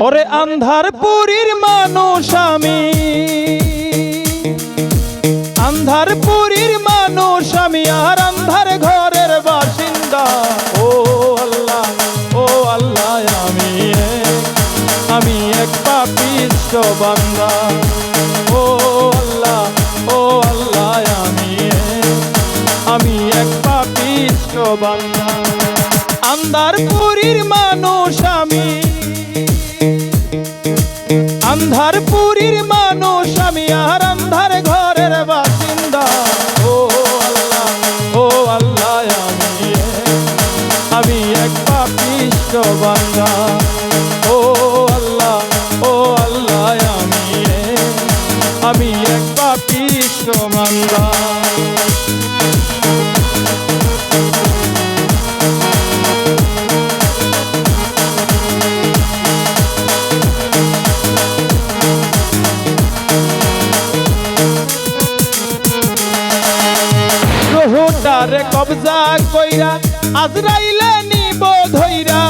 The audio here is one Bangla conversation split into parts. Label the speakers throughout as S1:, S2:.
S1: ওরে আন্ধার পুরীর মানুষ আমি, আন্ধার পুরীর মানুষ আমি, আর আন্ধার ঘরের বাসিন্দা। ও আল্লাহ, ও আল্লাহ, আমি এক পাপিষ্ঠ বান্দা। ও আল্লাহ, ও আল্লাহ, আমি এক পাপিষ্ঠ বান্দা। আন্ধার পুরীর মানুষ আমি, আন্ধার পুরীর মানুষ আমি, আর আন্ধার ঘরের বাসিন্দা। ও আল্লাহ, ও আল্লাহ, আমি এক পাপিষ্ঠ বান্দা। ও আল্লাহ, ও আল্লাহ, আমি এক পাপিষ্ঠ বান্দা। রুহুটারে কবজা কইরা আজরাইলে নিব ধইরা,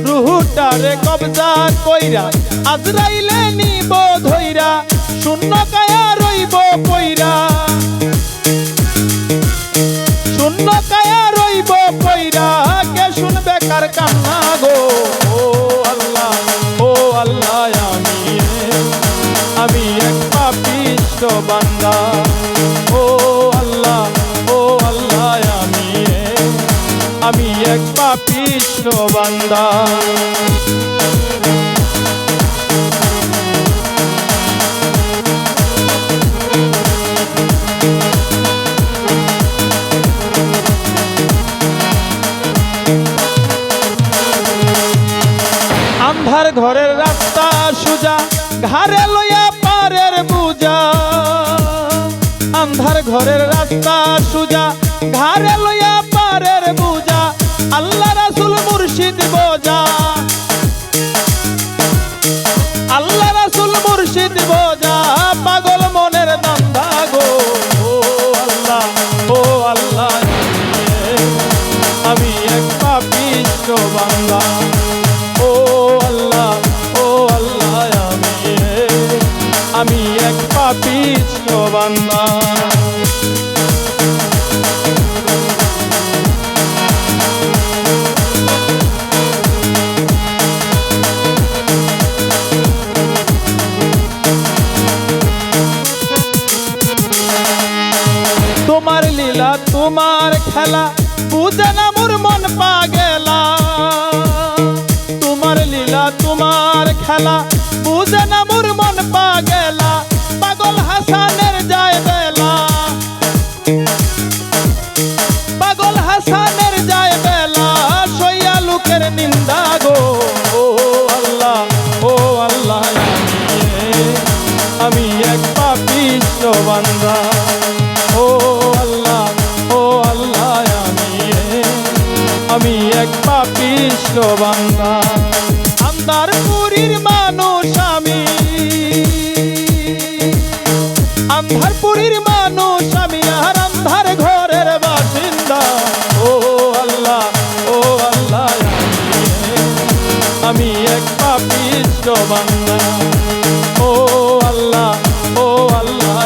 S1: রুহুটারে কবজা কইরা আজরাইলে নিব ধইরা, শূন্য কায়া রইব পইরা, শূন্য কায়া রইব পইরা, কে শুনবে কার কান্না গো। ও আল্লাহ, ও আল্লাহ, আমি এক পাপিষ্ঠ বান্দা। ও আল্লাহ, ও আল্লাহ, আমি এক পাপিষ্ঠ বান্দা। আন্ধার ঘরের রাস্তা সুজা, ঘাড়ে লইয়া পারের বুজা। আন্ধার ঘরের রাস্তা সুজা, ঘাড়ে লইয়া পারের বুজা, আল্লাহ রাসূল মুর্শিদ বোঝা, আল্লাহ রাসূল মুর্শিদ বোঝা, পাগল মনের দান্দা গো। ও আল্লাহ, ও আল্লাহ, আমি এক পাপিষ্ঠ বান্দা। ও আল্লাহ, ও আল্লাহ, আমি এক পাপিষ্ঠ বান্দা। তোমার লীলা তোমার খেলা বুঝে না মোর মন পাগেলা, তোমার লীলা তোমার খেলা বুঝে না মোর মন পাগেলা, পাগল হাসানের যায় বেলা, পাগল হাসানের যায় বেলা, সইয়া লোকের নিন্দা গো। ও আল্লাহ, ও আল্লাহ, আমি এক পাপিষ্ঠ বান্দা। ও আল্লাহ, ও আল্লাহ, আমি এক পাপিষ্ঠ বান্দা। আন্ধার পুরীর মানুষ আমি, আন্ধার পুরীর মানুষ আমি, আর আন্ধার ঘরের বাসিন্দা। ও আল্লাহ, ও আল্লাহ, আমি এক পাপিষ্ঠ বান্দা। ও আল্লাহ, ও আল্লাহ,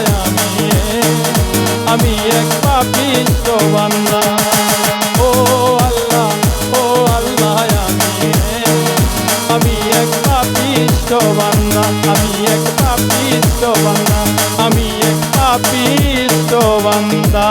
S1: আমি এক পাপিষ্ঠ বান্দা। ও আল্লাহ, ও আল্লাহ, আমি এক পাপিষ্ঠ বান্দা, আমি এক পাপিষ্ঠ বান্দা, আমি এক পাপিষ্ঠ বান্দা।